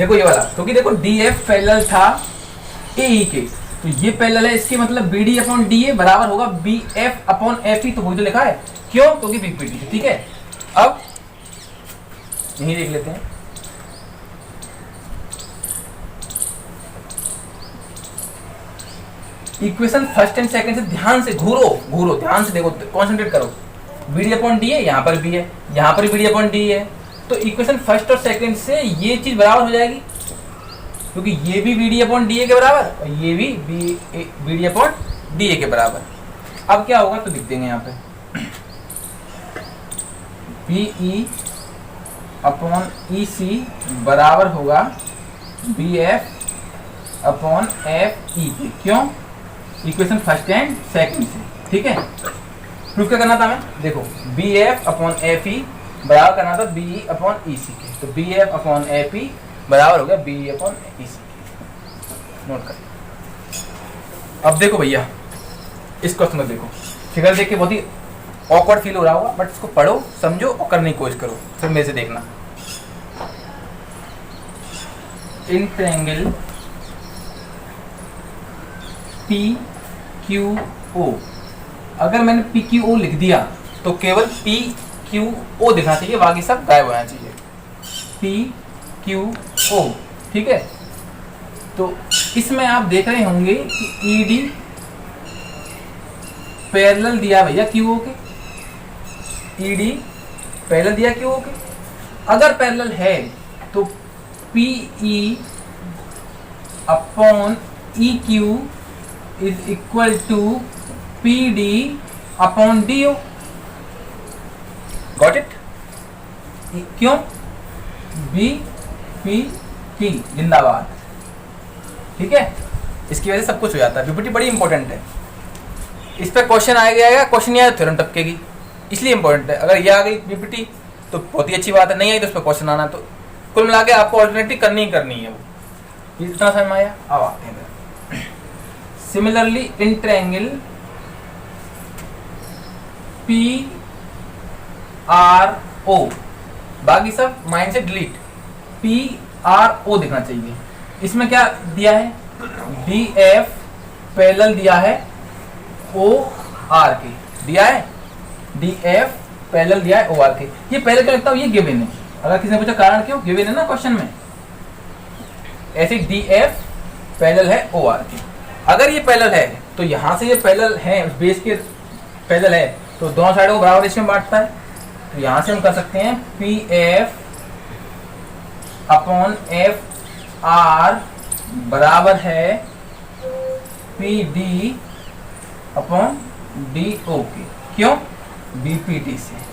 देखो ये वाला, क्योंकि देखो डी एफ पैरेलल था ए ई के, तो ये पैरेलल है, इसके मतलब B D upon D A बराबर होगा B F upon F E, तो वही तो लिखा है, क्यों? क्योंकि बीपीटी है। ठीक है, अब यही देख लेते हैं। इक्वेशन फर्स्ट एंड सेकंड से ध्यान से घूरो ध्यान से देखो, कॉन्सेंट्रेट करो। बी डी अपॉन डी है, यहाँ पर भी है, यहाँ पर बी डी अपॉन डी है, तो इक्वेशन फर्स्ट और सेकंड से ये चीज बराबर हो заएगी, क्योंकि ये भी B D upon D A के बराबर और ये भी B D upon D A के बराबर। अब क्या होगा तो लिख देंगे यहाँ पे बी ई अपॉन ई सी बराबर होगा B F upon F E के, क्यों? इक्वेशन फर्स्ट एंड सेकंड से। ठीक है, प्रूफ क्या करना था हमें? देखो B F upon F E बराबर करना था बी ई अपॉन ई सी के, तो B F upon F E बराबर हो गया बी ई अपॉन ई सी के। नोट कर। अब देखो भैया इस क्वेश्चन में देखो, फिगर देख के बहुत ही ऑकवर्ड फील हो रहा होगा, बट इसको पढ़ो, समझो और करने की कोशिश करो, फिर मेरे से देखना। In triangle P Q O, अगर मैंने पी क्यू ओ लिख दिया तो केवल पी क्यू ओ दिखना चाहिए, बाकी सब गायब होना चाहिए। पी क्यू ओ, ठीक है। तो इसमें आप देख रहे होंगे कि ई डी पैरेलल दिया भैया क्यू ओ के, ई डी पैरेलल दिया क्यू ओ के। अगर पैरेलल है तो P E upon E Q is equal to P D upon D O. Got it? क्यों? बी पी टी जिंदाबाद। ठीक है, इसकी वजह से सब कुछ हो जाता है। बीपीटी बड़ी इंपॉर्टेंट है, इस पर क्वेश्चन आएगा, क्वेश्चन नहीं आया थ्योरम टपकेगी, इसलिए इंपॉर्टेंट है। अगर ये आ गई बीपीटी तो बहुत ही अच्छी बात है, नहीं आई तो उस पर क्वेश्चन आना, तो कुल मिला के आपको ऑल्टरनेटिव करनी ही करनी है। वो इतना समझ में आया? अब आते हैं similarly in triangle P R O, बाकी सब माइंड से डिलीट, पी आर ओ दिखना चाहिए। इसमें क्या दिया है? डी एफ पैरेलल दिया है ओ आर के, दिया है डी एफ पैरेलल दिया है ओ आर के। ये पहले क्या लगता है? ये गिवन है। अगर किसी ने पूछा कारण क्यों, गिवन है ना क्वेश्चन में, ऐसे डी एफ पैरेलल है ओ आर के। अगर ये पैरेलल है तो यहां से ये पैरेलल है, बेस के पैरेलल है, तो दोनों साइडों को बराबर रेशियो में बांटता है। तो यहां से हम कर सकते हैं P F upon F R बराबर है P D upon D O के, क्यों? बीपीटी से।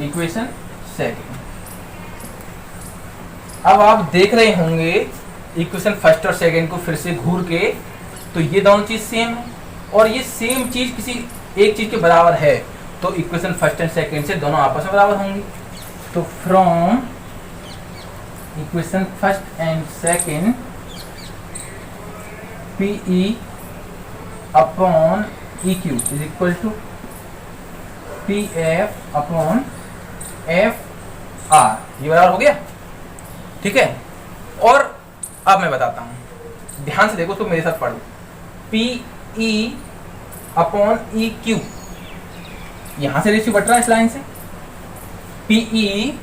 Equation second. अब आप देख रहे होंगे इक्वेशन फर्स्ट और सेकंड को फिर से घूर के, तो ये दोनों चीज सेम है और ये सेम चीज किसी एक चीज के बराबर है, तो इक्वेशन फर्स्ट एंड सेकंड से दोनों आपस में बराबर होंगी। तो from equation first and second P E upon E Q is equal to P F upon F R, ये बराबर हो गया। ठीक है, और अब मैं बताता हूं, ध्यान से देखो, तो मेरे साथ पढ़ो। P E upon E Q, यहां से रेशियो बट रहा है इस लाइन से, P E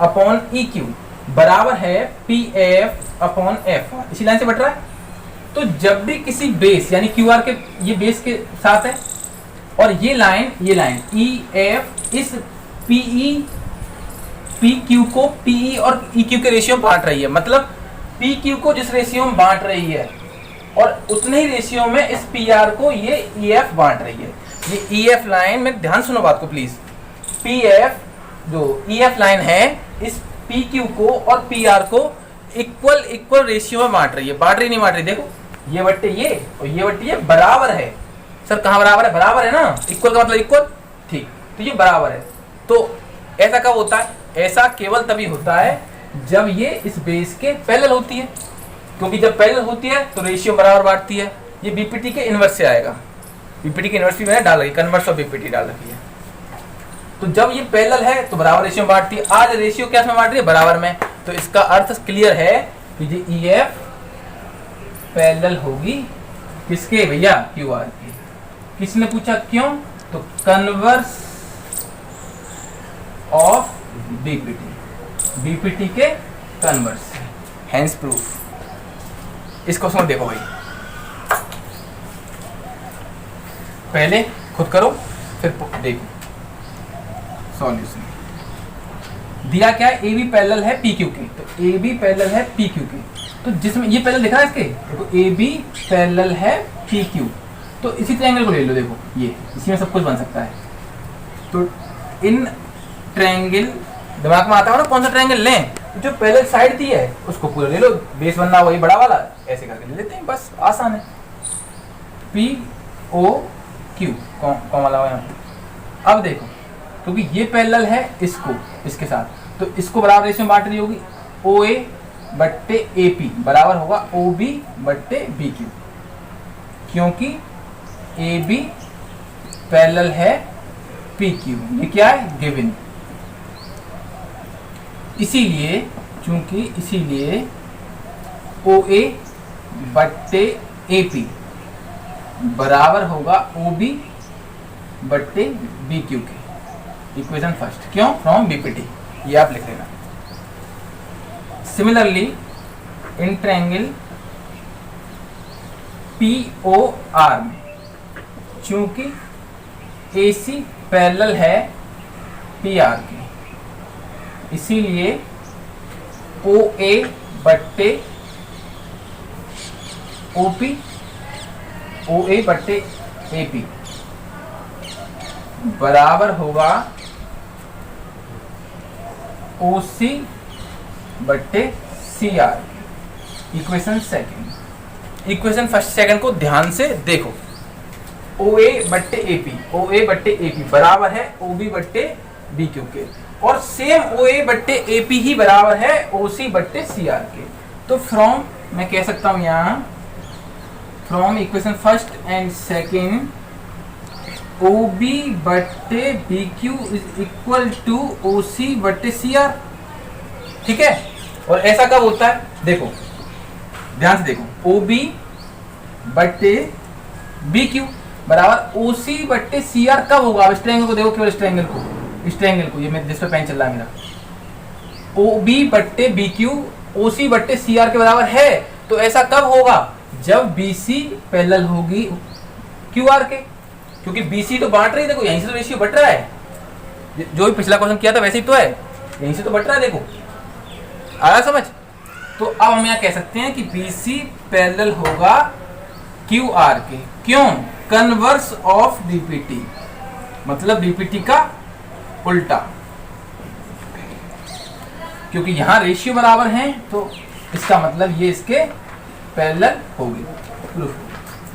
upon E Q बराबर है P F upon F are, इसी लाइन से बट रहा है। तो जब भी किसी बेस यानी क्यू आर के, ये बेस के साथ है, और ये लाइन ई एफ इस पी ई पी क्यू को पी ई और ई क्यू के रेशियो में बांट रही है, मतलब पी क्यू को जिस रेशियो में बांट रही है और उतने ही रेशियो में इस पी आर को ये ई एफ बांट रही है। ये ई एफ लाइन में ध्यान सुनो बात को प्लीज, पी एफ जो ई एफ लाइन है इस पी क्यू को और पी आर को इक्वल रेशियो में बांट रही है। बांट रही नहीं बांट रही, देखो ये बट्टे ये और ये बट्टे ये बराबर है। सर कहाँ बराबर है? बराबर है ना, इक्वल का मतलब इक्वल, ठीक, तो ये बराबर है। तो ऐसा कब होता है? ऐसा केवल तभी होता है जब ये इस बेस के पैरेलल होती है, क्योंकि जब पैरेलल होती है तो रेशियो बराबर बांटती है। ये बीपीटी के इनवर्स से आएगा, बीपीटी के इनवर्स भी मैंने डाल रखी, कन्वर्स ऑफ बीपीटी डाल रखी है। तो जब ये पैरेलल है तो बराबर रेशियो में बांटती है। आज रेशियो क्या में बांट रही है? बराबर में। तो इसका अर्थ क्लियर है कि जो EF पैरेलल होगी किसके भैया, QR के। किसने पूछा क्यों, तो कन्वर्स ऑफ BPT के कन्वर्स, हैंस प्रूफ। इस क्वेश्चन को देखो भाई, पहले खुद करो फिर देखो सॉल्यूशन। दिया क्या है, AB पैरेलल है PQ के, तो AB पैरेलल है PQ के, तो जिसमें ये पैरेलल दिखा है इसके, देखो AB पैरेलल है PQ, तो इसी ट्रायंगल को ले लो, देखो ये इसी में सब कुछ बन सकता है। तो इन ट्रायंगल दिमाग में आता है ना कौन सा ट्रायंगल लें, जो पैरेलल साइड दी है उसको पूरा ले लो, बेस बनना वही बड़ा वाला, ऐसे करके ले लेते हैं, बस आसान है। POQ कौन वाला है यहाँ पे। अब देखो क्योंकि ये पैरेलल है इसको इसके साथ, तो इसको बराबर रेशियो में बांट रही होगी, OA बट्टे AP बराबर होगा OB बट्टे BQ, क्योंकि AB पैरेलल है PQ, ये क्या है गिवन। इसीलिए OA बट्टे AP बराबर होगा OB बट्टे BQ के, इक्वेशन फर्स्ट। क्यों, फ्रॉम BPT, ये आप लिख लेना। सिमिलरली इन ट्रायंगल POR में चूंकि AC पैरेलल है PR के, इसीलिए OA बट्टे OA बट्टे AP बराबर होगा OC बट्टे CR। Equation second, equation first second को ध्यान से देखो। OA बट्टे AP बराबर है OB बट्टे BQ के, और सेम OA बट्टे AP ही बराबर है OC बट्टे CR के। तो फ्रॉम मैं कह सकता हूं यहाँ, from equation first and second OB बट्टे BQ is equal to OC बट्टे CR। ठीक है, और ऐसा कब होता है, देखो ध्यान से देखो, OB बट्टे BQ बराबर OC बट्टे CR कब होगा। अब इस ट्रायंगल को देखो, केवल इस ट्रायंगल को, ये मैं जिस पे पेन चल रहा है मेरा, OB बट्टे BQ OC बट्टे CR के बराबर है, तो ऐसा कब होगा, जब BC पैरेलल होगी QR के, क्योंकि BC तो बांट रही है, देखो यहीं से तो रेशियो बढ़ रहा है, जो भी पिछला क्वेश्चन किया था वैसे ही तो है, यहीं से तो बढ़ रहा है, देखो आया समझ। तो अब हम यहाँ कह सकते हैं कि BC पैरेलल होगा QR के, क्यों, कन्वर्स ऑफ BPT, मतलब BPT का उल्टा, क्योंकि यहाँ रेशियो बराबर हैं, तो इसका मतलब ये इसके पैरेलल होगी। प्रूफ।